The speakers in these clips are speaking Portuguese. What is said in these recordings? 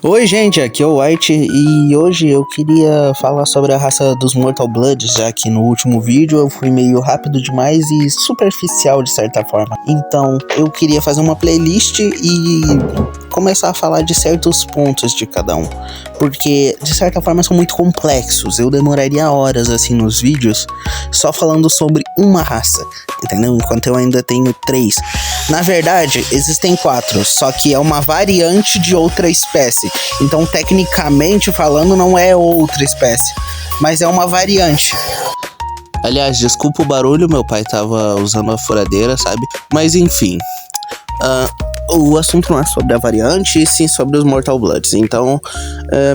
Oi gente, aqui é o White e hoje eu queria falar sobre a raça dos Mortal Bloods, já que no último vídeo eu fui meio rápido demais e superficial de certa forma. Então eu queria fazer uma playlist e começar a falar de certos pontos de cada um, porque de certa forma são muito complexos. Eu demoraria horas assim nos vídeos só falando sobre uma raça, entendeu? Enquanto eu ainda tenho 3. Na verdade, existem 4, só que é uma variante de outra espécie. Então, tecnicamente falando, não é outra espécie, mas é uma variante. Aliás, desculpa o barulho, meu pai tava usando a furadeira, sabe? Mas enfim, o assunto não é sobre a variante, e sim sobre os Mortal Bloods. Então,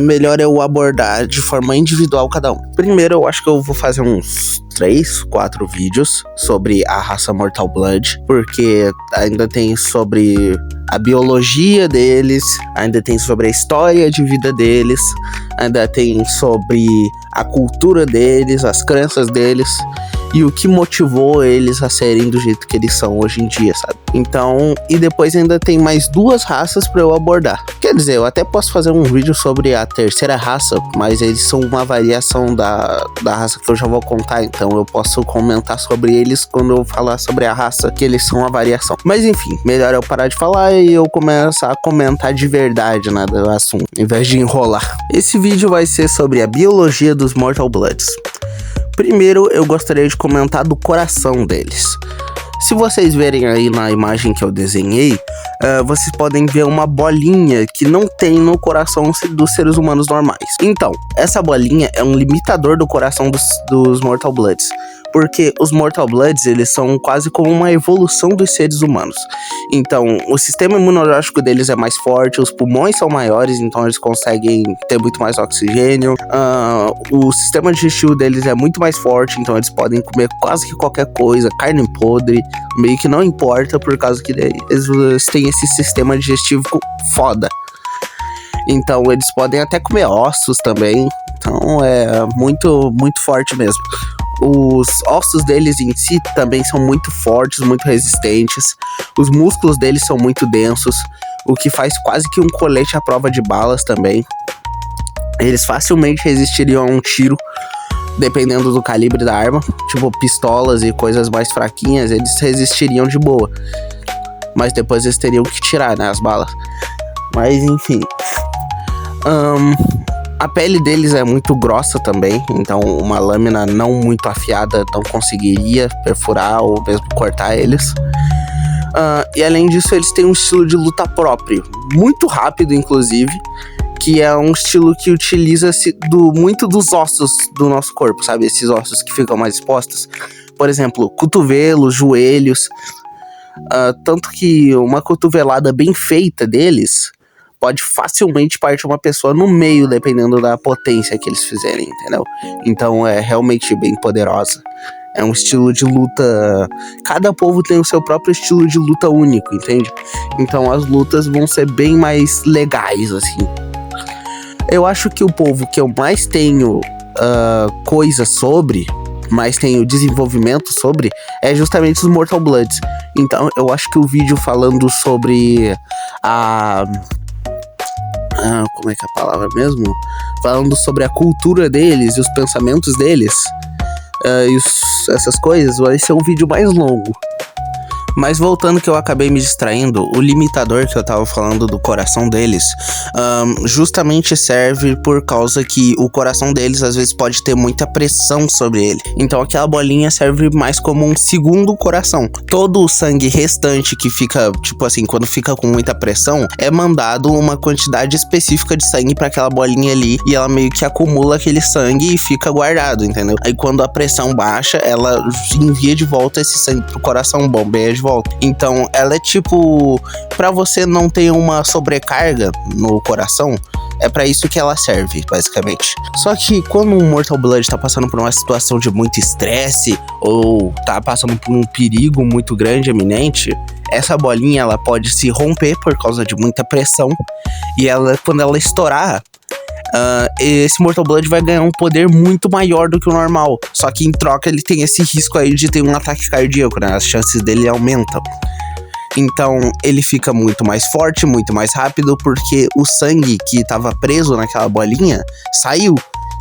melhor eu abordar de forma individual cada um. Primeiro, eu acho que eu vou fazer uns 3, 4 vídeos sobre a raça Mortal Blood, porque ainda tem sobre a biologia deles, ainda tem sobre a história de vida deles, ainda tem sobre a cultura deles, as crenças deles e o que motivou eles a serem do jeito que eles são hoje em dia, sabe? Então, e depois ainda tem mais 2 raças pra eu abordar. Quer dizer, eu até posso fazer um vídeo sobre a terceira raça, mas eles são uma variação da raça que eu já vou contar, então eu posso comentar sobre eles quando eu falar sobre a raça, que eles são uma variação. Mas enfim, melhor eu parar de falar e eu começar a comentar de verdade, né, do assunto, em vez de enrolar. Esse vídeo vai ser sobre a biologia dos Mortal Bloods. Primeiro, eu gostaria de comentar do coração deles. Se vocês verem aí na imagem que eu desenhei, vocês podem ver uma bolinha que não tem no coração dos seres humanos normais. Então, essa bolinha é um limitador do coração dos Mortal Bloods, porque os Mortal Bloods, eles são quase como uma evolução dos seres humanos. Então, o sistema imunológico deles é mais forte, os pulmões são maiores, então eles conseguem ter muito mais oxigênio. O sistema digestivo deles é muito mais forte, então eles podem comer quase que qualquer coisa, carne podre, meio que não importa, por causa que eles têm esse sistema digestivo foda. Então, eles podem até comer ossos também, então é muito, muito forte mesmo. Os ossos deles em si também são muito fortes, muito resistentes. Os músculos deles são muito densos, o que faz quase que um colete à prova de balas também. Eles facilmente resistiriam a um tiro, dependendo do calibre da arma. Tipo, pistolas e coisas mais fraquinhas, eles resistiriam de boa. Mas depois eles teriam que tirar, né, as balas. Mas enfim. A pele deles é muito grossa também, então uma lâmina não muito afiada não conseguiria perfurar ou mesmo cortar eles. E além disso, eles têm um estilo de luta próprio, muito rápido inclusive, que é um estilo que utiliza-se muito dos ossos do nosso corpo, sabe? Esses ossos que ficam mais expostos. Por exemplo, cotovelos, joelhos. Tanto que uma cotovelada bem feita deles pode facilmente partir uma pessoa no meio, dependendo da potência que eles fizerem, entendeu? Então é realmente bem poderosa. É um estilo de luta... Cada povo tem o seu próprio estilo de luta único, entende? Então as lutas vão ser bem mais legais, assim. Eu acho que o povo que eu mais tenho coisa sobre, mais tenho desenvolvimento sobre, é justamente os Mortal Bloods. Então eu acho que o vídeo falando sobre como é que é a palavra mesmo? Falando sobre a cultura deles e os pensamentos deles, essas coisas, vai ser um vídeo mais longo. Mas voltando, que eu acabei me distraindo, o limitador que eu tava falando do coração deles, justamente serve por causa que o coração deles às vezes pode ter muita pressão sobre ele. Então aquela bolinha serve mais como um segundo coração. Todo o sangue restante que fica, tipo assim, quando fica com muita pressão, é mandado uma quantidade específica de sangue pra aquela bolinha ali, e ela meio que acumula aquele sangue e fica guardado, entendeu? Aí quando a pressão baixa, ela envia de volta esse sangue pro coração, bombeia de volta. Então ela é tipo, pra você não ter uma sobrecarga no coração, é pra isso que ela serve, basicamente. Só que quando um Mortal Blood tá passando por uma situação de muito estresse, ou tá passando por um perigo muito grande, eminente, essa bolinha ela pode se romper por causa de muita pressão, e quando ela estourar, esse Mortal Blood vai ganhar um poder muito maior do que o normal. Só que em troca ele tem esse risco aí de ter um ataque cardíaco, né? As chances dele aumentam. Então ele fica muito mais forte, muito mais rápido, porque o sangue que estava preso naquela bolinha saiu.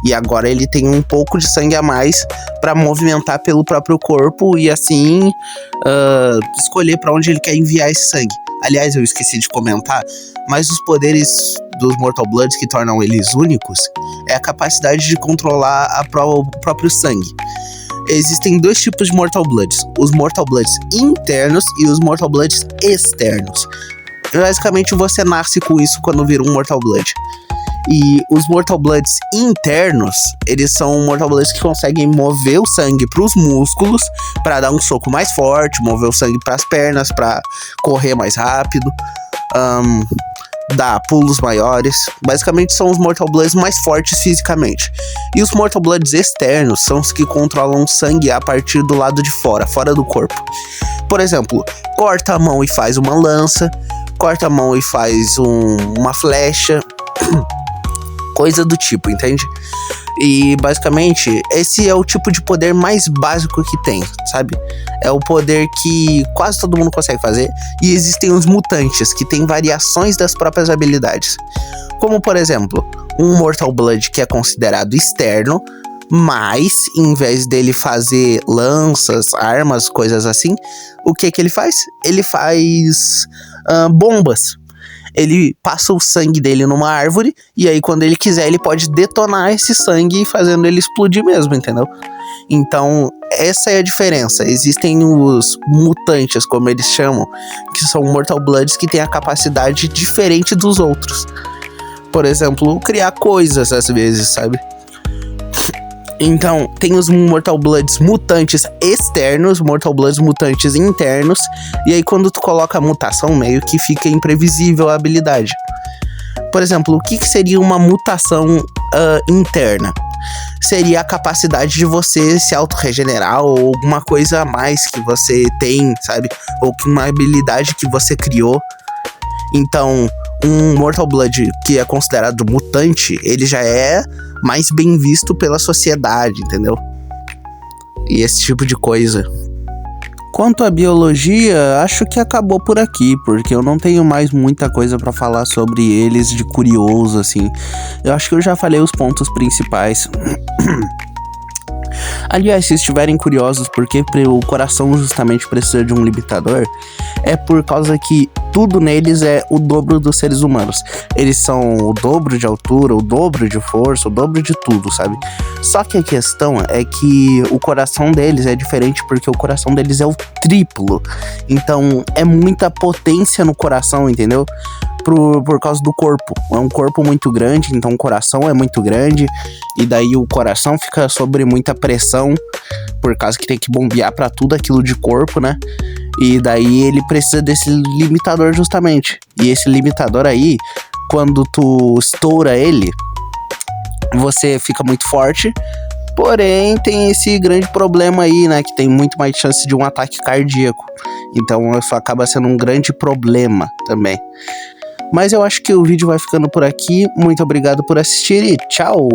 E agora ele tem um pouco de sangue a mais para movimentar pelo próprio corpo e assim escolher para onde ele quer enviar esse sangue. Aliás, eu esqueci de comentar, mas os poderes dos Mortal Bloods que tornam eles únicos é a capacidade de controlar o próprio sangue. Existem dois tipos de Mortal Bloods: os Mortal Bloods internos e os Mortal Bloods externos. Basicamente, você nasce com isso quando vira um Mortal Blood. E os Mortal Bloods internos, eles são Mortal Bloods que conseguem mover o sangue para os músculos, para dar um soco mais forte, mover o sangue para as pernas, para correr mais rápido, dar pulos maiores. Basicamente são os Mortal Bloods mais fortes fisicamente. E os Mortal Bloods externos são os que controlam o sangue a partir do lado de fora, fora do corpo. Por exemplo, corta a mão e faz uma lança, corta a mão e faz uma flecha, coisa do tipo, entende? E basicamente esse é o tipo de poder mais básico que tem, sabe? É o poder que quase todo mundo consegue fazer. E existem os mutantes, que têm variações das próprias habilidades. Como por exemplo, um Mortal Blood que é considerado externo, mas em vez dele fazer lanças, armas, coisas assim, o que ele faz? Ele faz bombas. Ele passa o sangue dele numa árvore e aí quando ele quiser ele pode detonar esse sangue fazendo ele explodir mesmo, entendeu? Então essa é a diferença. Existem os mutantes, como eles chamam, que são Mortal Bloods que têm a capacidade diferente dos outros. Por exemplo, criar coisas às vezes, sabe? Então, tem os Mortal Bloods mutantes externos, Mortal Bloods mutantes internos, e aí quando tu coloca a mutação, meio que fica imprevisível a habilidade. Por exemplo, o que seria uma mutação interna? Seria a capacidade de você se auto-regenerar ou alguma coisa a mais que você tem, sabe? Ou que uma habilidade que você criou. Então, um Mortal Blood que é considerado mutante, ele já é mais bem visto pela sociedade, entendeu? E esse tipo de coisa. Quanto à biologia, acho que acabou por aqui, porque eu não tenho mais muita coisa pra falar sobre eles de curioso, assim. Eu acho que eu já falei os pontos principais. Aliás, se estiverem curiosos por que o coração justamente precisa de um limitador, é por causa que tudo neles é o dobro dos seres humanos. Eles são o dobro de altura, o dobro de força, o dobro de tudo, sabe? Só que a questão é que o coração deles é diferente porque o coração deles é o triplo. Então é muita potência no coração, entendeu? Por causa do corpo. É um corpo muito grande, então o coração é muito grande. E daí o coração fica sob muita pressão, por causa que tem que bombear pra tudo aquilo de corpo, né? E daí ele precisa desse limitador justamente. E esse limitador aí, quando tu estoura ele, você fica muito forte. Porém, tem esse grande problema aí, né? Que tem muito mais chance de um ataque cardíaco. Então isso acaba sendo um grande problema também. Mas eu acho que o vídeo vai ficando por aqui. Muito obrigado por assistir e tchau!